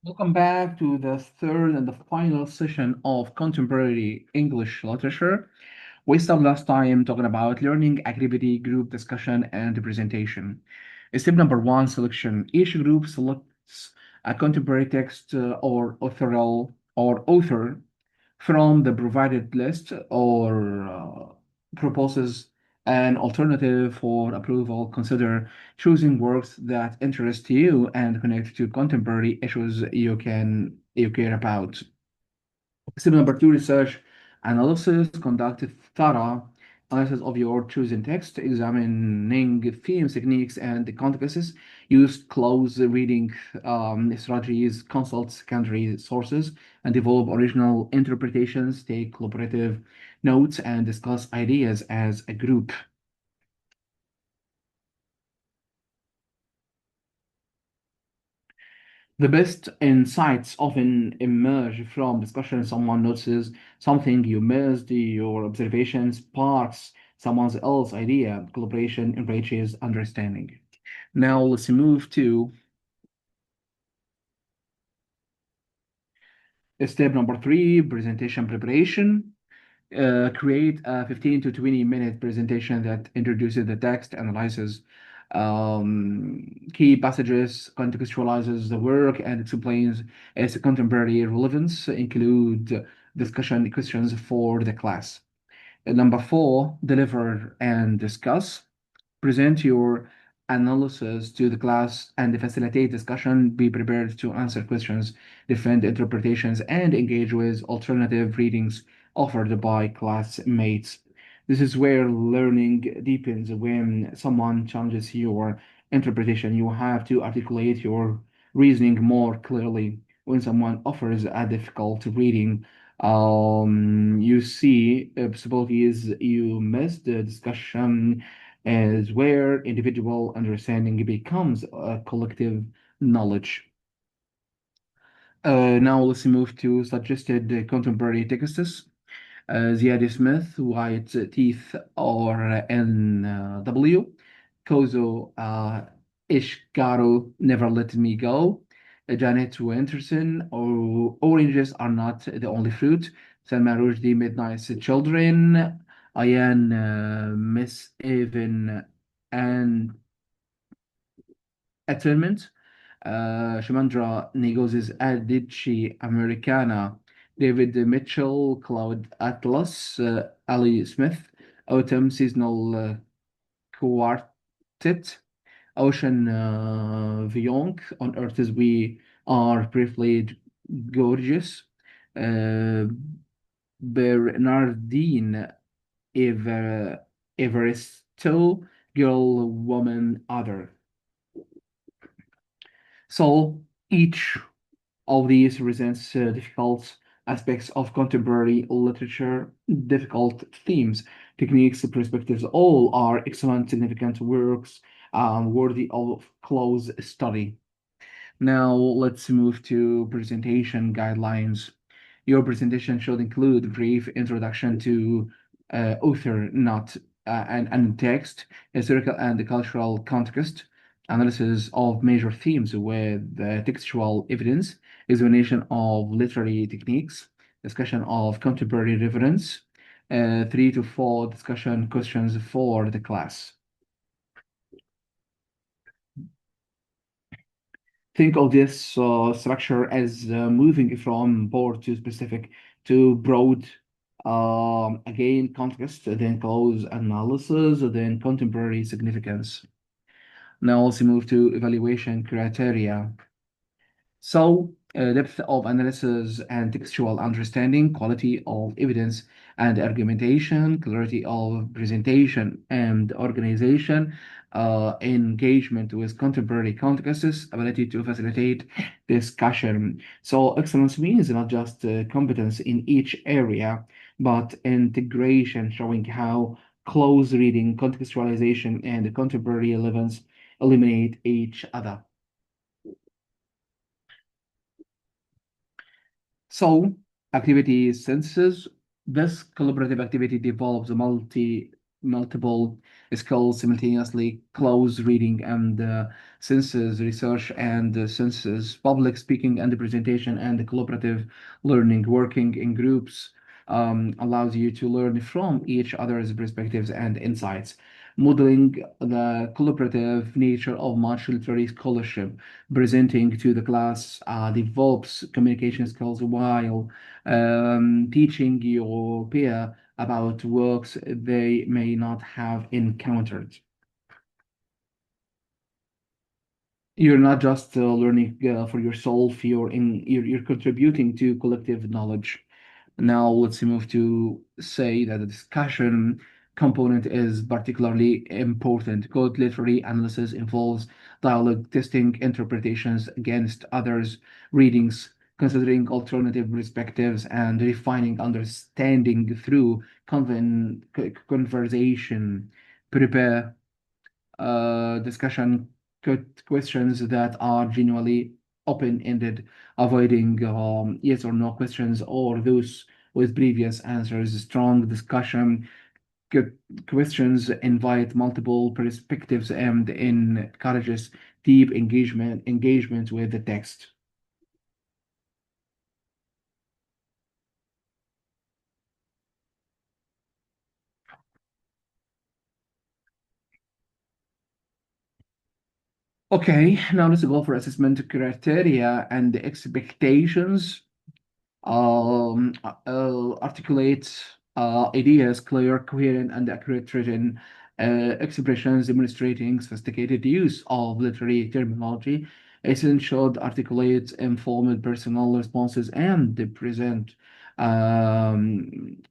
Welcome back to the third and the final session of contemporary English literature. We stopped last time talking about learning, activity, group discussion, and presentation. Step number one, selection. Each group selects a contemporary text or author from the provided list or proposes an alternative for approval. Consider choosing works that interest you and connect to contemporary issues you care about. Step number two, research analysis. Conduct a thorough analysis of your chosen text, examining themes, techniques, and the contexts. Use close reading strategies, consult secondary sources, and develop original interpretations. Take collaborative notes and discuss ideas as a group. The best insights often emerge from discussion. Someone notices something you missed, your observation sparks someone else's idea. Collaboration enriches understanding. Now let's move to step number three, presentation preparation. Create a 15 to 20-minute presentation that introduces the text, analyzes key passages, contextualizes the work, and explains its contemporary relevance. Include discussion questions for the class. Number four, deliver and discuss. Present your analysis to the class and facilitate discussion. Be prepared to answer questions, defend interpretations, and engage with alternative readings offered by classmates. This is where learning deepens. When someone challenges your interpretation, you have to articulate your reasoning more clearly. When someone offers a difficult reading, you see possibilities you missed. The discussion is where individual understanding becomes a collective knowledge. Now let's move to suggested contemporary texts. Ziadi Smith, White Teeth, or NW. Kozo Ishgaro, Never Let Me Go. Janet Winterson, or Oranges Are Not the Only Fruit. Salman Rushdie, Midnight Children. Ayan Miss Even and Attunement. Shimandra Negoz's Adichie Americana, David Mitchell, Cloud Atlas, Ali Smith, Autumn Seasonal Quartet, Ocean Vyonk, On Earth as We Are Briefly Gorgeous, uh, Bernardine Evaristo, Girl, Woman, Other. So each of these presents difficult aspects of contemporary literature, difficult themes, techniques, perspectives. All are excellent, significant works worthy of close study. Now let's move to presentation guidelines. Your presentation should include brief introduction to author, not and text, historical and cultural context, analysis of major themes with textual evidence, examination of literary techniques, discussion of contemporary reference, 3 to 4 discussion questions for the class. Think of this structure as moving from broad to specific to broad. Again, context, then close analysis, then contemporary significance. Now let's move to evaluation criteria. So, depth of analysis and textual understanding, quality of evidence and argumentation, clarity of presentation and organization, engagement with contemporary contexts, ability to facilitate discussion. So, excellence means not just competence in each area, but integration, showing how close reading, contextualization, and contemporary relevance eliminate each other. So, activity synthesis. This collaborative activity develops multiple skills simultaneously: close reading and census research and census public speaking and presentation and collaborative learning. Working in groups allows you to learn from each other's perspectives and insights, modeling the collaborative nature of multi-literary scholarship. Presenting to the class develops communication skills while teaching your peer about works they may not have encountered. You're not just learning for yourself, you're contributing to collective knowledge. Now let's move to say that the discussion component is particularly important. Good literary analysis involves dialogue, testing interpretations against others' readings, considering alternative perspectives, and refining understanding through conversation. Prepare discussion questions that are genuinely open-ended, avoiding yes or no questions or those with previous answers. Strong discussion que- questions invite multiple perspectives and encourages deep engagement with the text. Okay, now let's go for assessment criteria and expectations. Articulate ideas, clear, coherent, and accurate written expressions demonstrating sophisticated use of literary terminology. Essential articulate informed personal responses and present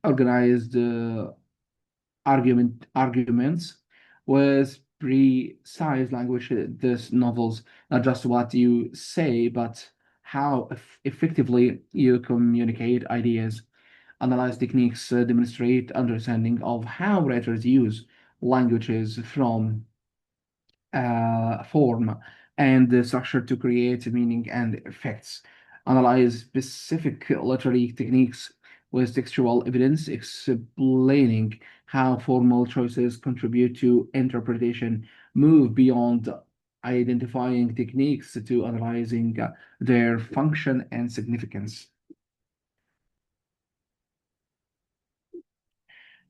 organized arguments with precise language. This novels not just what you say, but how effectively you communicate ideas. Analyze techniques demonstrate understanding of how writers use languages from form and the structure to create meaning and effects. Analyze specific literary techniques with textual evidence explaining how formal choices contribute to interpretation. Move beyond identifying techniques to analyzing their function and significance.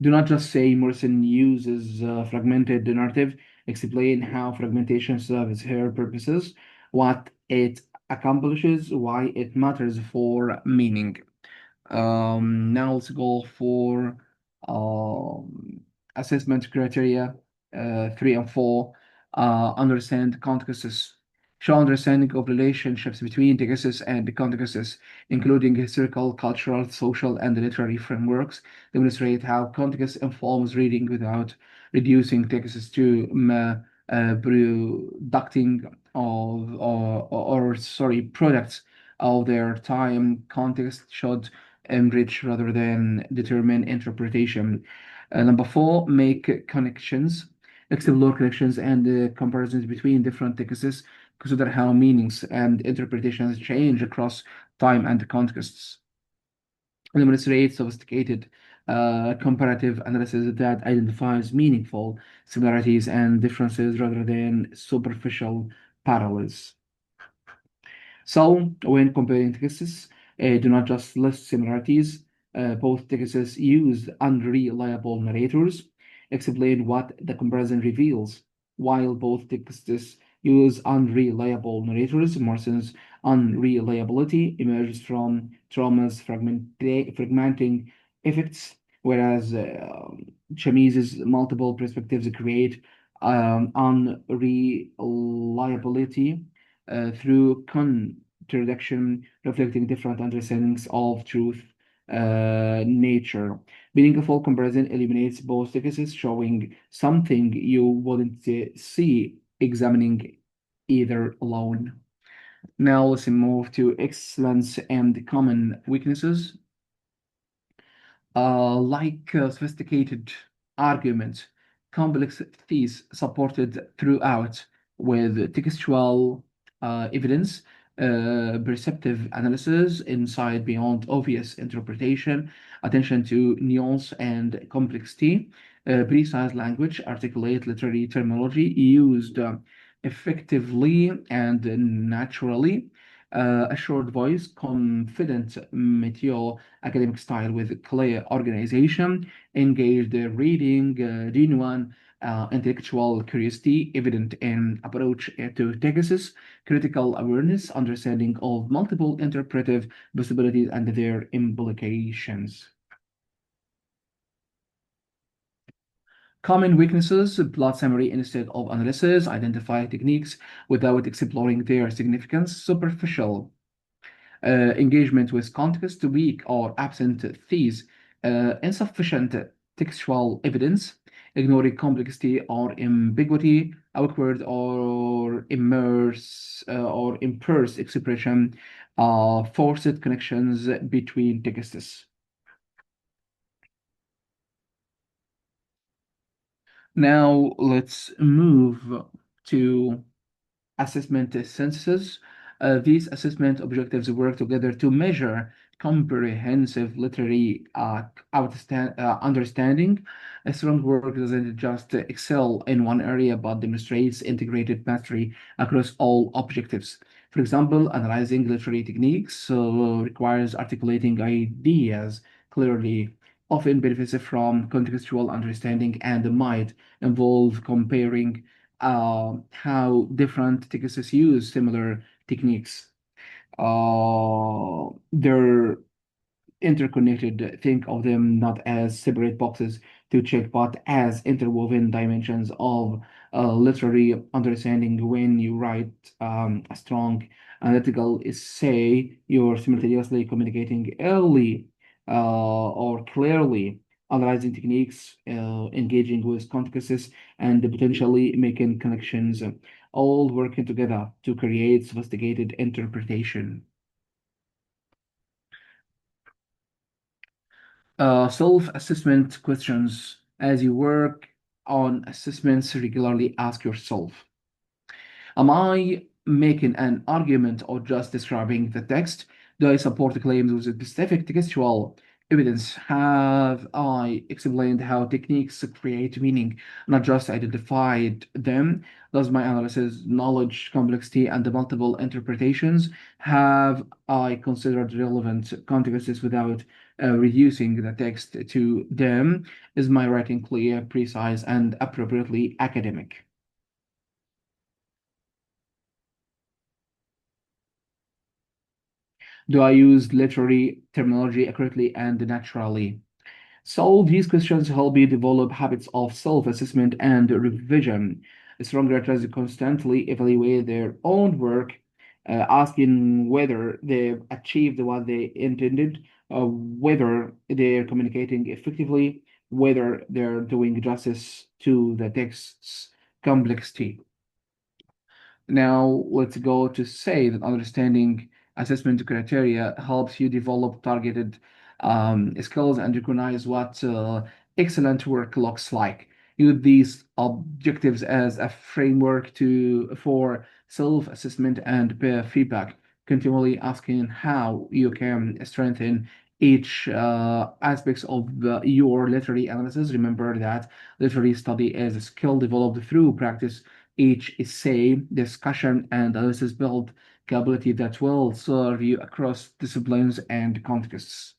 Do not just say Morrison uses fragmented narrative. Explain how fragmentation serves her purposes, what it accomplishes, why it matters for meaning. Now let's go for um, assessment criteria 3 and 4. Understand contexts. Show understanding of relationships between texts and contexts, including historical, cultural, social, and literary frameworks. Demonstrate how context informs reading without reducing texts to producting or products of their time. Context should enrich rather than determine interpretation. Number 4, make connections, explore connections and comparisons between different texts, consider how meanings and interpretations change across time and contexts. Demonstrate sophisticated comparative analysis that identifies meaningful similarities and differences rather than superficial parallels. So, when comparing texts, do not just list similarities. Both texts use unreliable narrators. Explain what the comparison reveals. While both texts use unreliable narrators, Morrison's unreliability emerges from trauma's fragmenting effects, whereas Chamise's multiple perspectives create unreliability through contradiction, reflecting different understandings of truth, nature. Meaningful comparison eliminates both texts, showing something you wouldn't see examining either alone. Now let's move to excellence and common weaknesses. Like sophisticated arguments, complex theses supported throughout with textual evidence, perceptive analysis, insight beyond obvious interpretation, attention to nuance and complexity, precise language, articulate literary terminology used effectively and naturally, assured voice, confident material, academic style with clear organization, engaged reading, genuine intellectual curiosity, evident in approach to texts, critical awareness, understanding of multiple interpretive possibilities and their implications. Common weaknesses, plot summary instead of analysis, identify techniques without exploring their significance, superficial engagement with context, weak or absent thesis, insufficient textual evidence, ignoring complexity or ambiguity, awkward or imperse expression, forced connections between texts. Now let's move to assessment synthesis. These assessment objectives work together to measure comprehensive literary understanding. A strong work doesn't just excel in one area but demonstrates integrated mastery across all objectives. For example, analyzing literary techniques requires articulating ideas clearly, often benefits from contextual understanding and might involve comparing how different texts use similar techniques. They're interconnected. Think of them not as separate boxes to check, but as interwoven dimensions of literary understanding. When you write a strong analytical essay, you're simultaneously communicating early or clearly, analyzing techniques, engaging with contexts, and potentially making connections, all working together to create sophisticated interpretation. Self-assessment questions. As you work on assessments, regularly ask yourself, am I making an argument or just describing the text? Do I support claims with specific textual evidence? Have I explained how techniques create meaning, not just identified them? Does my analysis knowledge complexity and the multiple interpretations? Have I considered relevant contexts without reducing the text to them? Is my writing clear, precise, and appropriately academic? Do I use literary terminology accurately and naturally? So these questions help you develop habits of self-assessment and revision. Strong writers constantly evaluate their own work, asking whether they've achieved what they intended, whether they're communicating effectively, whether they're doing justice to the text's complexity. Now, let's go to say that understanding assessment criteria helps you develop targeted skills and recognize what excellent work looks like. Use these objectives as a framework for self-assessment and peer feedback, continually asking how you can strengthen each aspects of your literary analysis. Remember that literary study is a skill developed through practice. Each essay, discussion, and analysis build capability that will serve you across disciplines and contexts.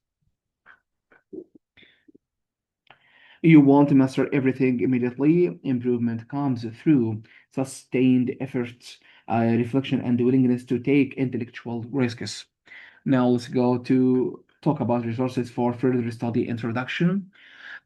You won't master everything immediately. Improvement comes through sustained efforts, reflection, and willingness to take intellectual risks. Now let's go to talk about resources for further study introduction.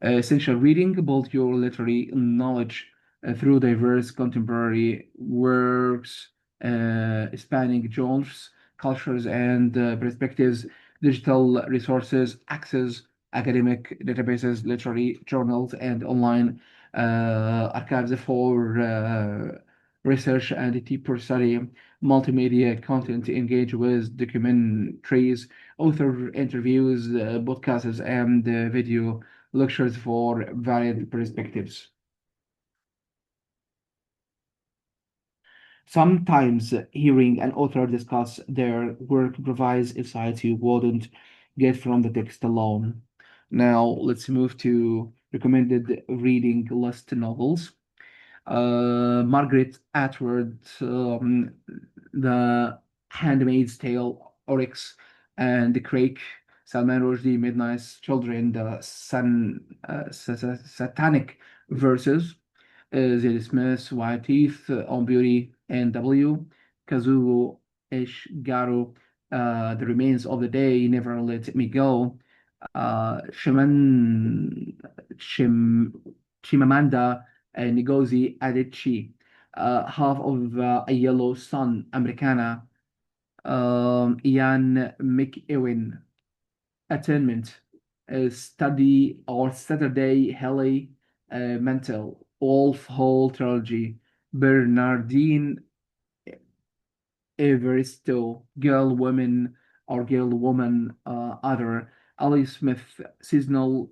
Essential reading, build your literary knowledge through diverse contemporary works spanning genres, cultures, and perspectives, digital resources, access, academic databases, literary journals, and online archives for research and deeper study, multimedia content, engage with documentaries, author interviews, podcasts, and video lectures for varied perspectives. Sometimes hearing an author discuss their work provides insights you wouldn't get from the text alone. Now, let's move to recommended reading list novels. Margaret Atwood, The Handmaid's Tale, Oryx, and the Crake, Salman Rushdie, Midnight's Children, the Satanic Verses, Zadie Smith, White Teeth, On Beauty, N.W., Kazuo Ishiguro, The Remains of the Day, Never Let Me Go, Shiman, Shim, Chimamanda Ngozi Adichie, Half of a Yellow Sun, Americana, Ian McEwen, Attainment, Study or Saturday, Halley, Mental, Wolf Hall Trilogy, Bernardine Evaristo, Girl, Woman, or Girl, Woman, Other, Ali Smith, Seasonal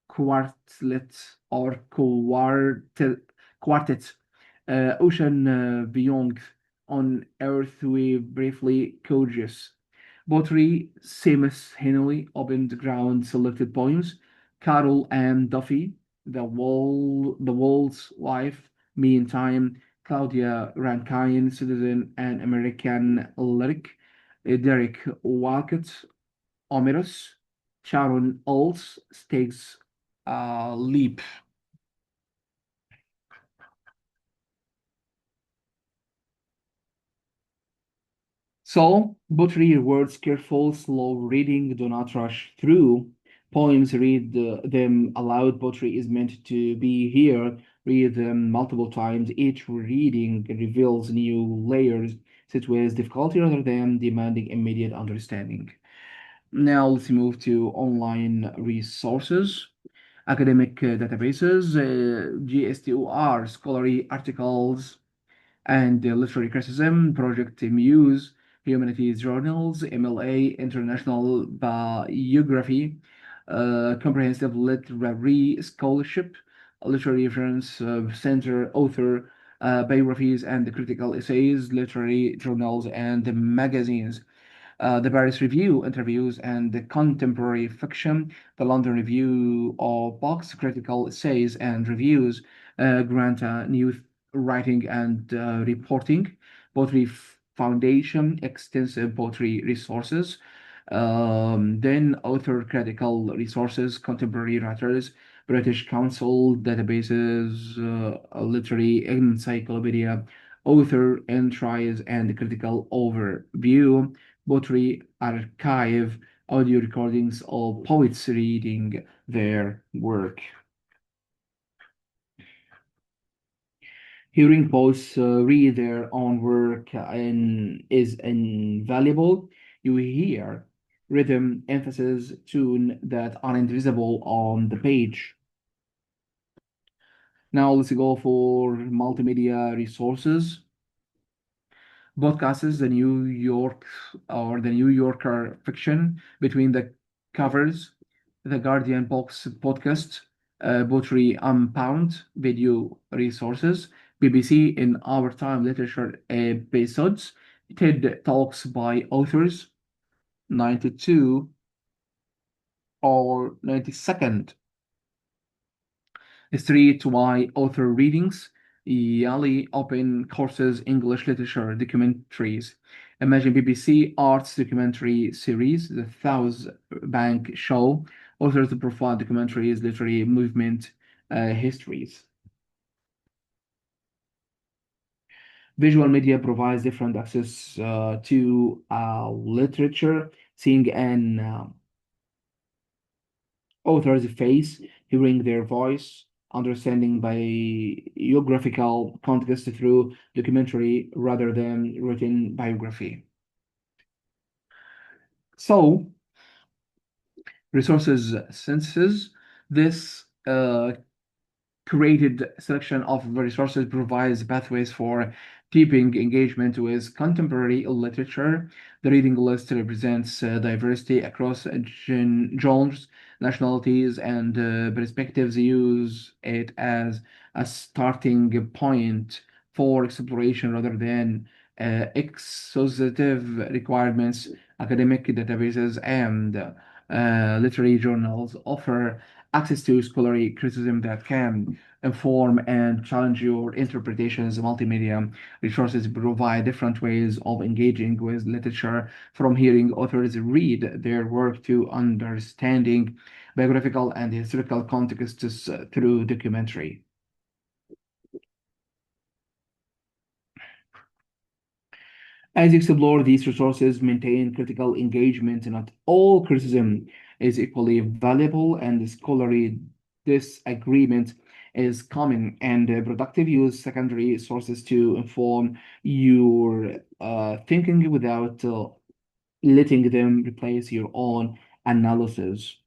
Quartet or Quartet, Ocean Beyond, On Earth We Briefly Courageous, Pottery, Seamus Henley, Opened Ground Selected Poems, Carol Ann Duffy, The Wall's Wife, Me in Time, Claudia Rankine, Citizen and American Lyric, Derek Walcott, Omerous, Sharon Olds, Stakes Leap. So, pottery rewards careful, slow reading. Do not rush through poems. Read them aloud. Pottery is meant to be here. Read them multiple times. Each reading reveals new layers. Sit with difficulty rather than demanding immediate understanding. Now let's move to online resources. Academic databases, GSTOR, scholarly articles, and literary criticism, Project Muse, Humanities Journals, MLA, International Biography, Comprehensive Literary Scholarship, Literary Reference Center, Author Biographies and Critical Essays, Literary Journals and Magazines, the Paris Review interviews and the contemporary fiction, the London Review of Books, critical essays and reviews, Granta New Writing and Reporting, Poetry Foundation, extensive poetry resources, then author critical resources, contemporary writers, British Council databases, literary encyclopedia, author entries and critical overview, Poetry Archive, audio recordings of poets reading their work. Hearing poets read their own work is invaluable. You hear rhythm, emphasis, tune that are invisible on the page. Now let's go for multimedia resources. Podcasts, the New York or the New Yorker fiction between the covers, the Guardian Box podcast, Poetry Unbound video resources, BBC in Our Time literature episodes, TED Talks by authors, 92 or 92nd Street Y author readings, Yali Open Courses English Literature documentaries. Imagine BBC Arts documentary series, The South Bank Show, authors profile documentaries, literary movement histories. Visual media provides different access to literature, seeing an author's face, hearing their voice, understanding biographical context through documentary rather than written biography. So, resources synthesis. This curated selection of resources provides pathways for deepening engagement with contemporary literature. The reading list represents diversity across genres, nationalities, and perspectives. Use it as a starting point for exploration rather than exhaustive requirements. Academic databases and literary journals offer access to scholarly criticism that can inform and challenge your interpretations. Multimedia resources provide different ways of engaging with literature, from hearing authors read their work to understanding biographical and historical contexts through documentary. As you explore these resources, maintain critical engagement. Not all criticism is equally valuable, and scholarly disagreement is common. And productive use secondary sources to inform your thinking without letting them replace your own analysis.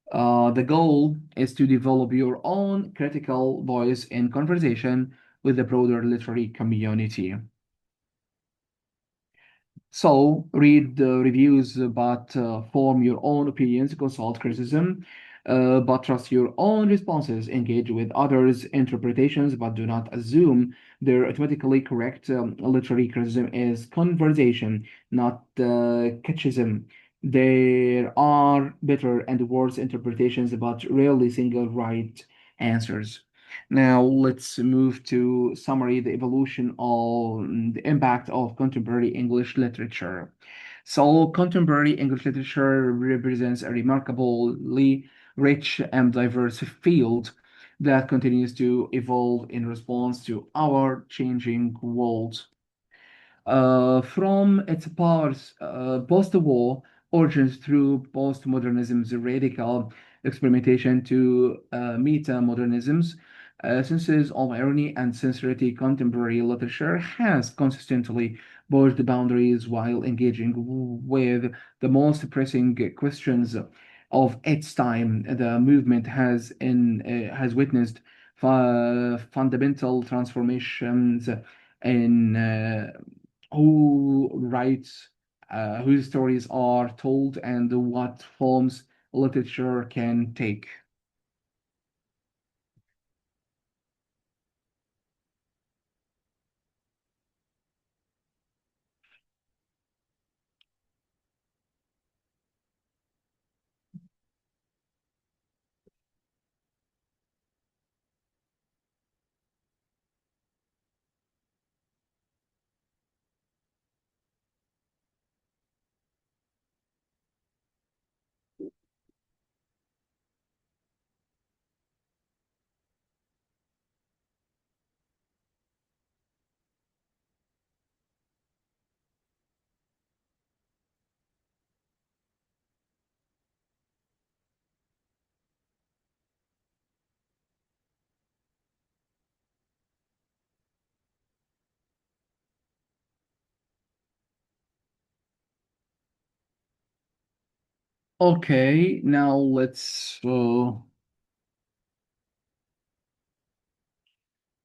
The goal is to develop your own critical voice in conversation with the broader literary community. So read the reviews, but form your own opinions, consult criticism, but trust your own responses. Engage with others' interpretations, but do not assume they're automatically correct. Literary criticism is conversation, not catechism. There are better and worse interpretations, but rarely single right answers. Now let's move to summary the evolution of the impact of contemporary English literature. So contemporary English literature represents a remarkably rich and diverse field that continues to evolve in response to our changing world. From its post-war origins through postmodernism's radical experimentation to meta-modernism's senses of irony and sincerity, contemporary literature has consistently pushed the boundaries while engaging with the most pressing questions of its time. The movement has witnessed fundamental transformations in who writes, whose stories are told, and what forms literature can take. Okay, now let's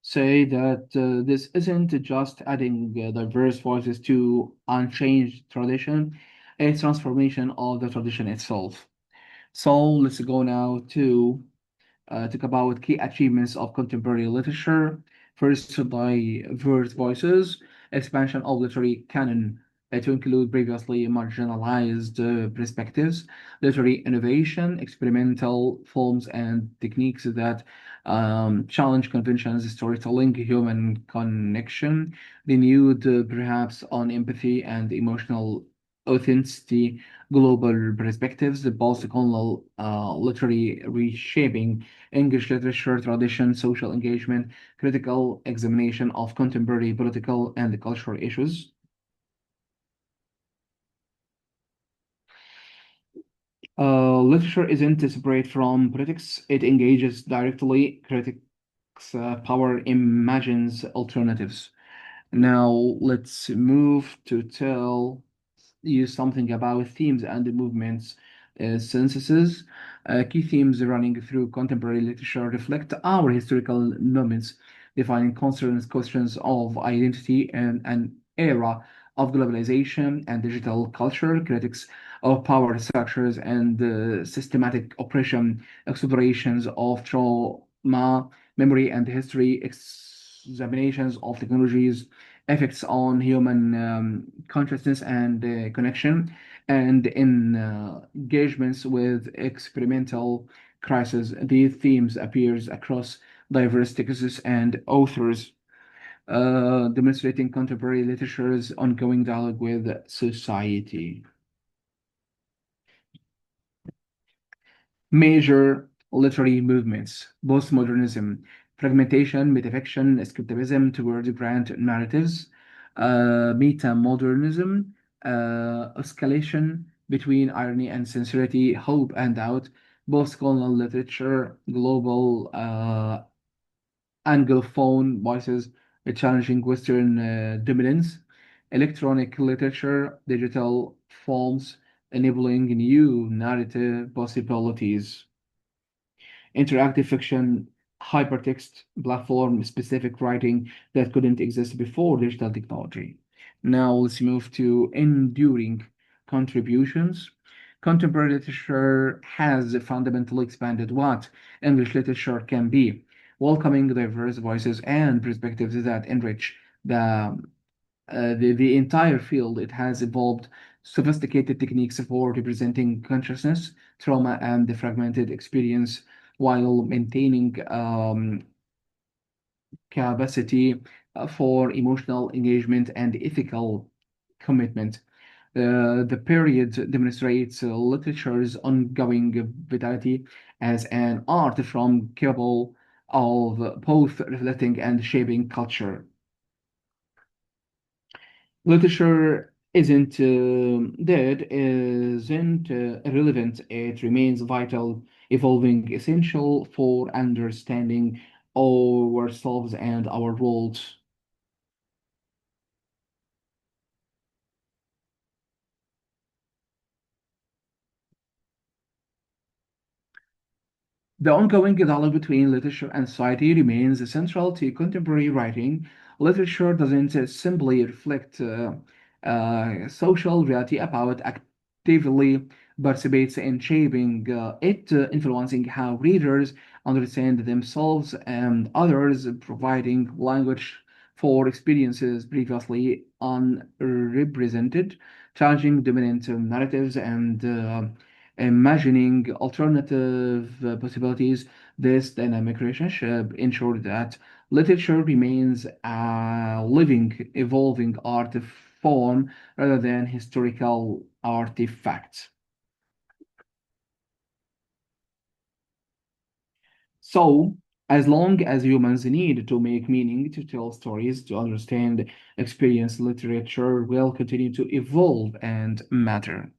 say that this isn't just adding diverse voices to unchanged tradition, it's transformation of the tradition itself. So let's go now to talk about key achievements of contemporary literature. First, diverse voices, expansion of literary canon to include previously marginalized perspectives, literary innovation, experimental forms and techniques that challenge conventions, storytelling, human connection, renewed perhaps on empathy and emotional authenticity, global perspectives, the post-colonial literary reshaping English literature tradition, social engagement, critical examination of contemporary political and cultural issues. Literature isn't separate from politics, it engages directly. Critics' power imagines alternatives. Now, let's move to tell you something about themes and the movements synthesis. Key themes running through contemporary literature reflect our historical moments, defining concerns, questions of identity and an era of globalization and digital culture, critics of power structures and systematic oppression, explorations of trauma, memory and history, examinations of technologies, effects on human consciousness and connection, and in engagements with experimental crisis. These themes appears across diverse texts and authors, demonstrating contemporary literature's ongoing dialogue with society. Major literary movements: postmodernism, fragmentation, metafiction, escapism towards grand narratives, metamodernism, oscillation between irony and sincerity, hope and doubt, post-colonial literature, global Anglophone voices challenging Western dominance, electronic literature, digital forms enabling new narrative possibilities, interactive fiction, hypertext platform specific writing that couldn't exist before digital technology. Now let's move to enduring contributions. Contemporary literature has fundamentally expanded what English literature can be, welcoming diverse voices and perspectives that enrich the entire field. It has evolved sophisticated techniques for representing consciousness, trauma, and the fragmented experience while maintaining capacity for emotional engagement and ethical commitment. The period demonstrates literature's ongoing vitality as an art from capable of both reflecting and shaping culture. Literature isn't dead, isn't irrelevant. It remains vital, evolving, essential for understanding ourselves and our world. The ongoing dialogue between literature and society remains central to contemporary writing. Literature doesn't simply reflect social reality about actively participates in shaping it, influencing how readers understand themselves and others, providing language for experiences previously unrepresented, challenging dominant narratives and imagining alternative possibilities. This dynamic relationship ensures that literature remains a living, evolving art form rather than historical artifact. So, as long as humans need to make meaning, to tell stories, to understand experience, literature will continue to evolve and matter.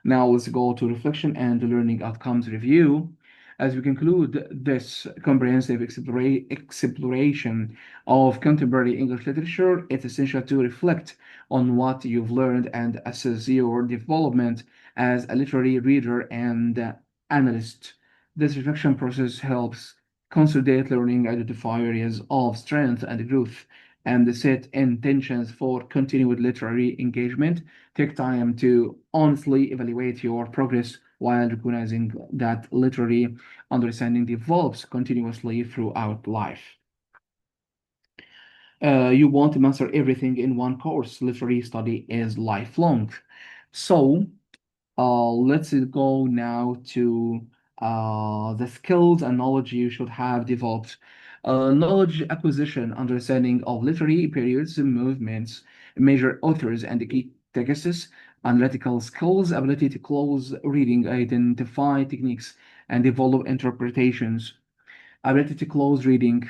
Now let's go to reflection and learning outcomes review. As we conclude this comprehensive exploration of contemporary English literature, it's essential to reflect on what you've learned and assess your development as a literary reader and analyst. This reflection process helps consolidate learning, identify areas of strength and growth, and set intentions for continued literary engagement. Take time to honestly evaluate your progress while recognizing that literary understanding develops continuously throughout life. You won't master everything in one course. Literary study is lifelong. So, let's go now to the skills and knowledge you should have developed. Knowledge acquisition, understanding of literary periods, movements, major authors, and key texts, analytical skills, ability to close reading, identify techniques, and develop interpretations, ability to close reading,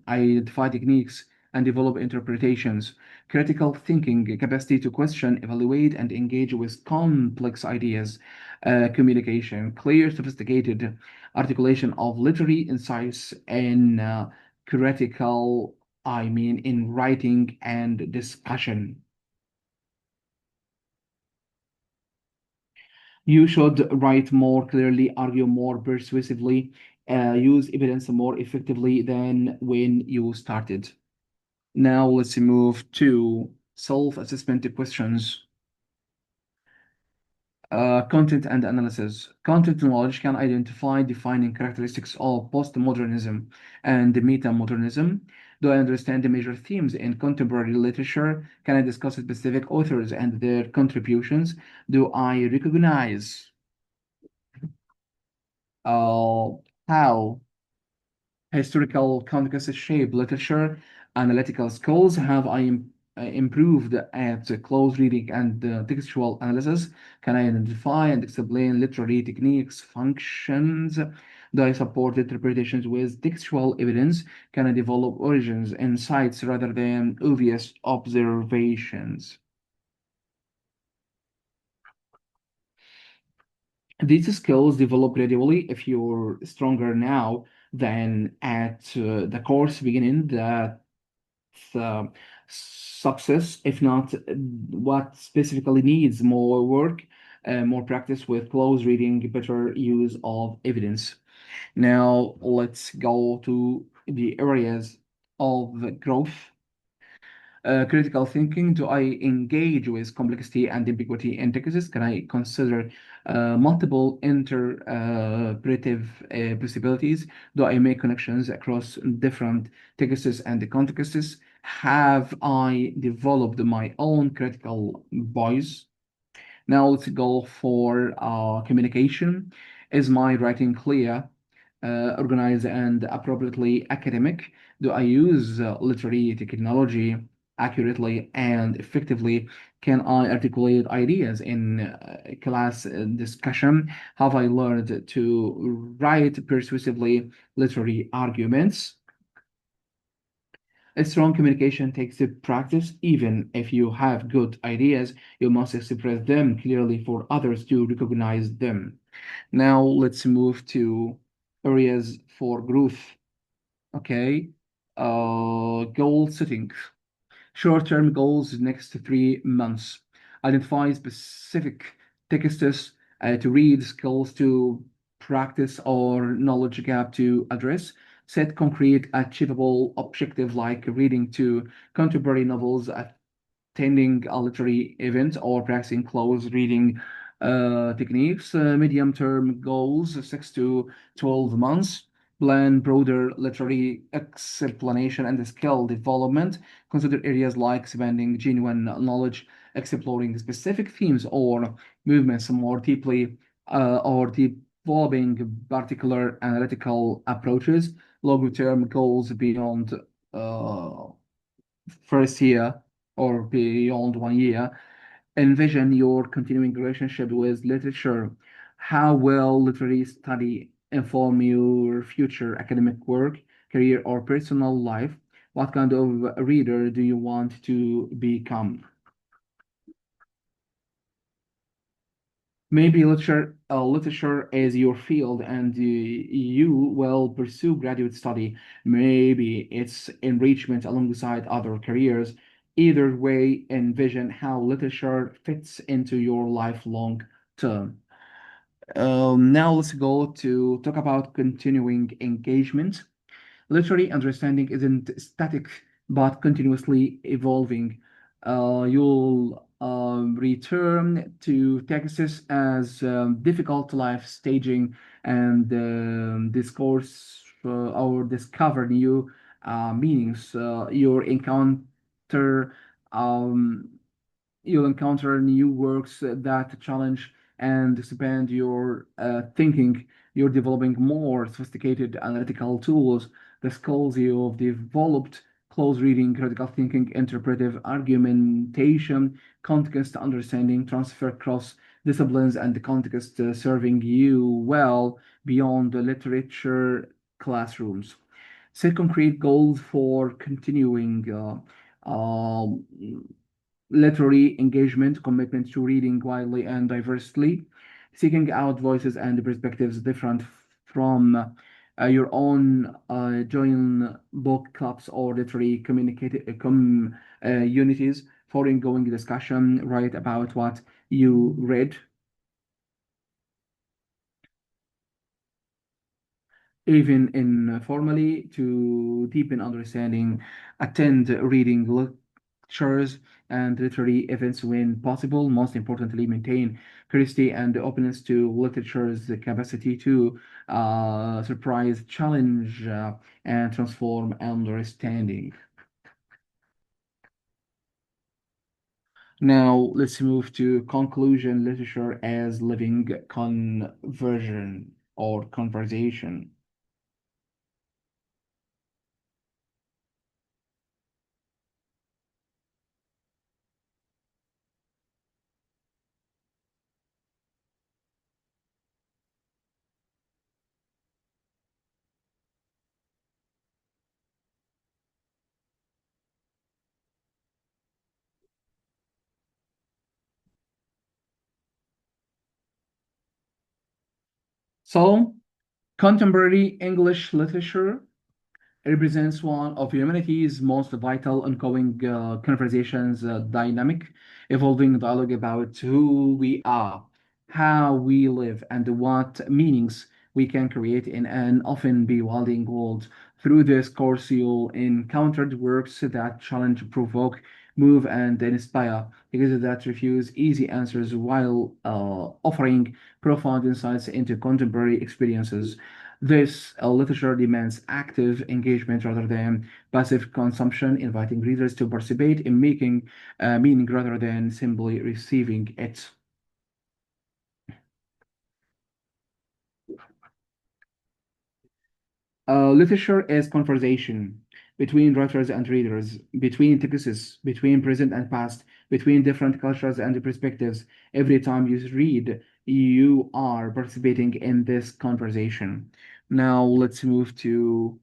identify techniques, and develop interpretations, critical thinking, capacity to question, evaluate, and engage with complex ideas, communication, clear, sophisticated articulation of literary insights, and critical, in writing and discussion. You should write more clearly, argue more persuasively, use evidence more effectively than when you started. Now let's move to self-assessment questions. Content and analysis. Content knowledge can identify defining characteristics of postmodernism and metamodernism. Do I understand the major themes in contemporary literature? Can I discuss specific authors and their contributions? Do I recognize uh, how historical context shape literature? Analytical skills. Have I improved at close reading and textual analysis? Can I identify and explain literary techniques, functions? Do I support interpretations with textual evidence? Can I develop origins, insights rather than obvious observations? These skills develop gradually. If you're stronger now than at the course beginning, that uh, success. If not, what specifically needs more work, more practice with close reading, better use of evidence. Now, let's go to the areas of growth. Critical thinking. Do I engage with complexity and ambiguity in texts? Can I consider multiple interpretive possibilities? Do I make connections across different texts and contexts? Have I developed my own critical voice? Now let's go for communication. Is my writing clear, organized, and appropriately academic? Do I use literary technology accurately and effectively? Can I articulate ideas in class discussion? Have I learned to write persuasively literary arguments? A strong communication takes practice. Even if you have good ideas, you must express them clearly for others to recognize them. Now let's move to areas for growth. Okay. Goal setting. Short-term goals next to 3 months. Identify specific texts to read, skills to practice, or knowledge gap to address. Set concrete, achievable objective like reading to contemporary novels, attending a literary event, or practicing close reading techniques. Medium-term goals, 6 to 12 months. Plan broader literary explanation and skill development. Consider areas like expanding genuine knowledge, exploring specific themes or movements more deeply, or developing particular analytical approaches. Longer-term goals beyond uh, first year or beyond 1 year. Envision your continuing relationship with literature. How will literary study inform your future academic work, career, or personal life? What kind of reader do you want to become? Maybe literature is your field and you will pursue graduate study. Maybe it's enrichment alongside other careers. Either way, envision how literature fits into your lifelong term. Now let's go to talk about continuing engagement. Literary understanding isn't static but continuously evolving. You'll return to texts as difficult life staging and discourse or discover new meanings. Um, you'll encounter new works that challenge and expand your thinking. You're developing more sophisticated analytical tools. The skills you've developed, close reading, critical thinking, interpretive argumentation, context understanding, transfer across disciplines, and the context serving you well beyond the literature classrooms. Set concrete goals for continuing literary engagement, commitment to reading widely and diversely, seeking out voices and perspectives different from your own. Join book clubs or literary communities for ongoing discussion. Write about what you read, even informally, to deepen understanding. Attend reading lectures, and literary events when possible. Most importantly, maintain curiosity and openness to literature's capacity to surprise, challenge, and transform understanding. Now, let's move to conclusion literature as living conversion or conversation. So, contemporary English literature represents one of humanity's most vital ongoing conversations, dynamic, evolving dialogue about who we are, how we live, and what meanings we can create in an often bewildering world. Through this course, you'll encounter works that challenge, provoke, move, and inspire, because that refuse easy answers while offering profound insights into contemporary experiences. This literature demands active engagement rather than passive consumption, inviting readers to participate in making meaning rather than simply receiving it. Literature is conversation between writers and readers, between texts, between present and past, between different cultures and perspectives. Every time you read, you are participating in this conversation. Now, let's move to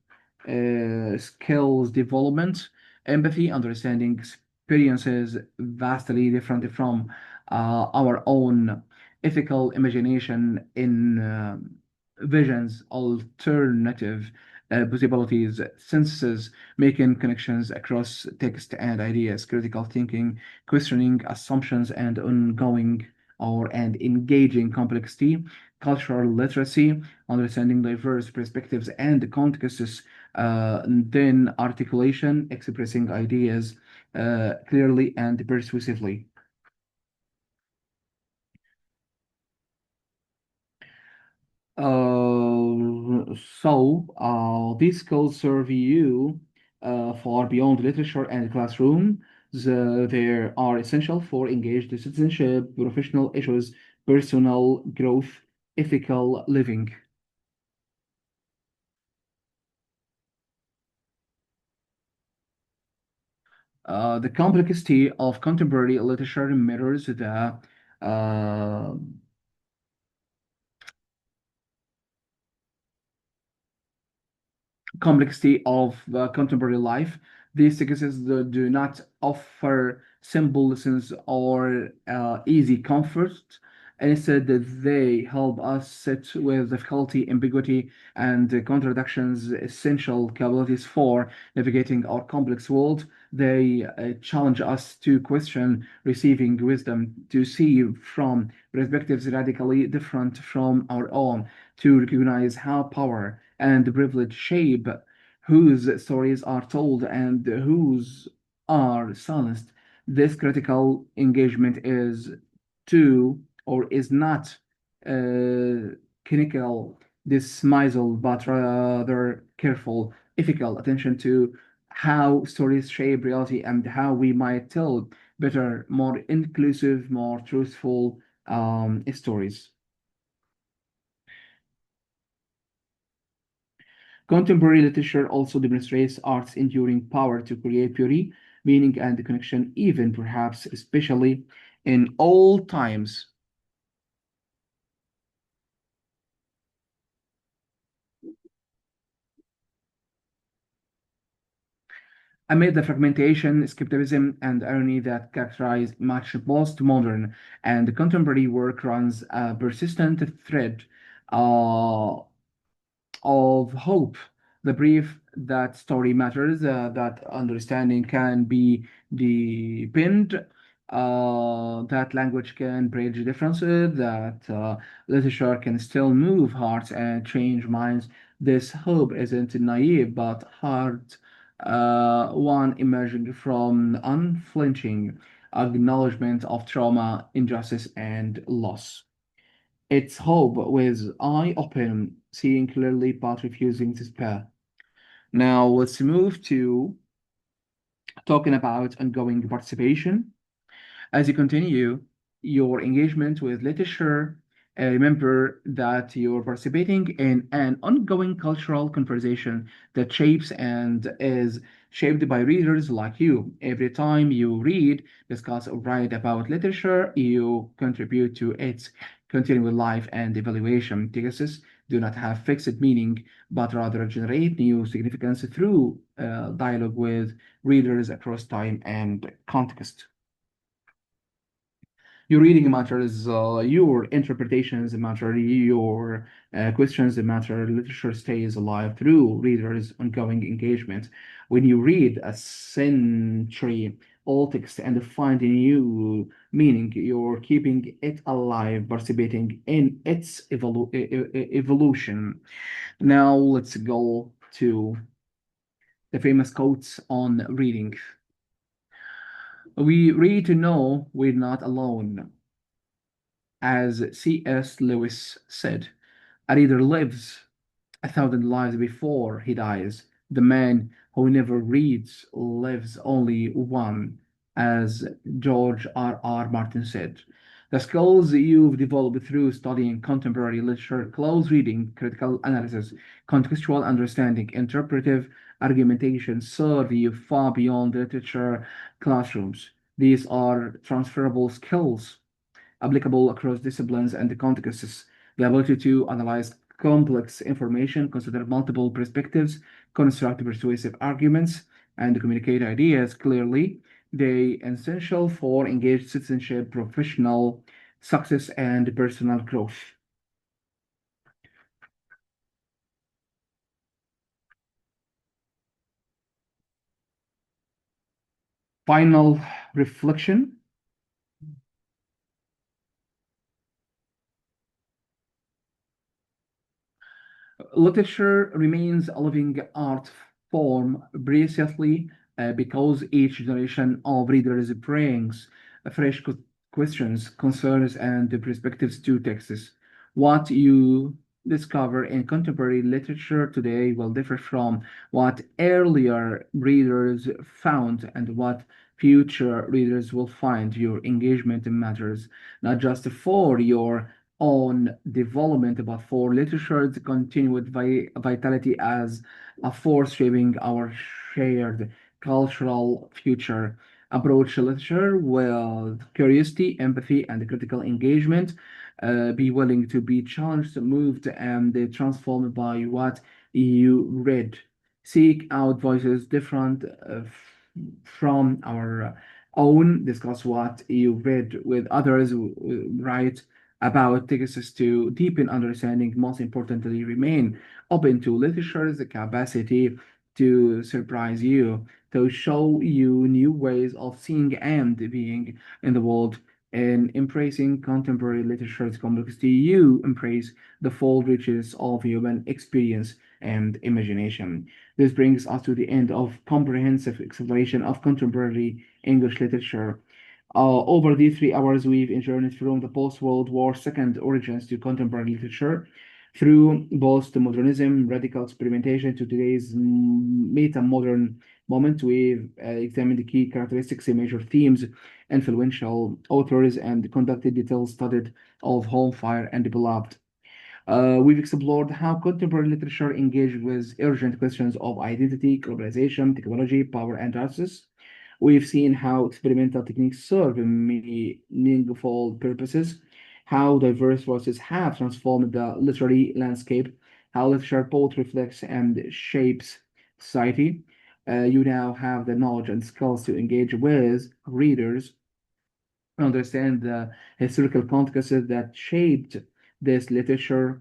skills development, empathy, understanding experiences vastly different from our own ethical imagination in visions, alternative possibilities, synthesis, making connections across text and ideas, critical thinking, questioning assumptions, and ongoing or and engaging complexity, cultural literacy, understanding diverse perspectives and contexts, then articulation, expressing ideas clearly and persuasively. These skills serve you far beyond literature and classroom. They are essential for engaged citizenship, professional issues, personal growth, ethical living. The complexity of contemporary literature mirrors the uh, complexity of contemporary life. These texts do not offer simple lessons or easy comfort. Instead, they help us sit with difficulty, ambiguity, and contradictions, essential capabilities for navigating our complex world. They challenge us to question receiving wisdom, to see from perspectives radically different from our own, to recognize how power and privilege shape whose stories are told and whose are silenced. This critical engagement is to or is not clinical dismissal, but rather careful, ethical attention to how stories shape reality and how we might tell better, more inclusive, more truthful stories. Contemporary literature also demonstrates art's enduring power to create beauty, meaning, and connection, even perhaps especially in old times. Amid the fragmentation, skepticism, and irony that characterize much postmodern and contemporary work runs a persistent thread uh, of hope, the belief that story matters, that understanding can be deepened, that language can bridge differences, that literature can still move hearts and change minds. This hope isn't naive but one emerging from unflinching acknowledgement of trauma, injustice, and loss. It's hope with eye open, seeing clearly but refusing to despair. Now let's move to talking about ongoing participation. As you continue your engagement with literature, remember that you're participating in an ongoing cultural conversation that shapes and is shaped by readers like you. Every time you read, discuss, or write about literature, you contribute to its continuing life and evaluation. Texts do not have fixed meaning, but rather generate new significance through dialogue with readers across time and context. Your reading matters, your interpretations matter, your questions matter. Literature stays alive through readers' ongoing engagement. When you read a century old text and find a new meaning, you're keeping it alive, participating in its evolution. Now, let's go to the famous quotes on reading. We read to know we're not alone. As C.S. Lewis said, a reader lives a thousand lives before he dies. The man who never reads lives only one, as George R. Martin said. The skills you've developed through studying contemporary literature, close reading, critical analysis, contextual understanding, interpretive argumentation serve you far beyond literature classrooms. These are transferable skills applicable across disciplines and contexts. The ability to analyze complex information, consider multiple perspectives, construct persuasive arguments, and communicate ideas clearly. They essential for engaged citizenship, professional success, and personal growth. Final reflection. Literature remains a living art form precisely because each generation of readers brings fresh questions, concerns, and perspectives to texts. What you discover in contemporary literature today will differ from what earlier readers found and what future readers will find. Your engagement matters not just for your on development, but for literature's continued vitality as a force shaping our shared cultural future. Approach literature with curiosity, empathy, and critical engagement. Be willing to be challenged, moved, and transformed by what you read. Seek out voices different from our own. Discuss what you read with others. Write about texts to deepen understanding. Most importantly, remain open to literature's capacity to surprise you, to show you new ways of seeing and being in the world. In embracing contemporary literature's complexity, you embrace the full riches of human experience and imagination. This brings us to the end of comprehensive exploration of contemporary English literature. Over these 3 hours, we've journeyed from the post-World War second origins to contemporary literature, through post-modernism, radical experimentation to today's meta-modern moment. We've examined the key characteristics, major themes, influential authors, and conducted detailed study of home, fire, and the beloved. We've explored how contemporary literature engaged with urgent questions of identity, globalization, technology, power, and justice. We've seen how experimental techniques serve meaningful purposes, how diverse voices have transformed the literary landscape, how literature both reflects and shapes society. You now have the knowledge and skills to engage with readers, understand the historical contexts that shaped this literature,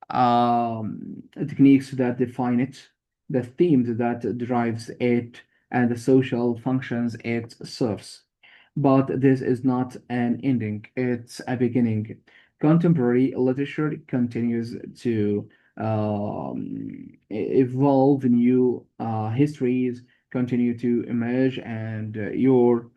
techniques that define it, the themes that drives it, and the social functions it serves. But this is not an ending, it's a beginning. Contemporary literature continues to evolve new histories, continue to emerge, and your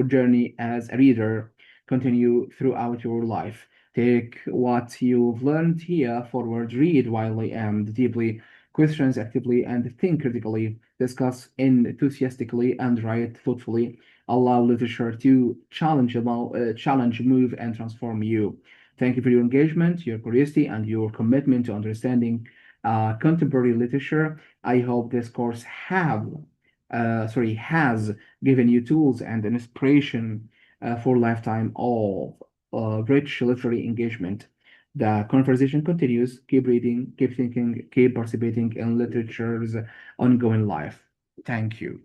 journey as a reader continue throughout your life. Take what you've learned here forward, read widely and deeply, questions actively, and think critically, discuss enthusiastically, and write thoughtfully. Allow literature to challenge, move, and transform you. Thank you for your engagement, your curiosity, and your commitment to understanding contemporary literature. I hope this course has given you tools and an inspiration for a lifetime of rich literary engagement. The conversation continues. Keep reading, keep thinking, keep participating in literature's ongoing life. Thank you.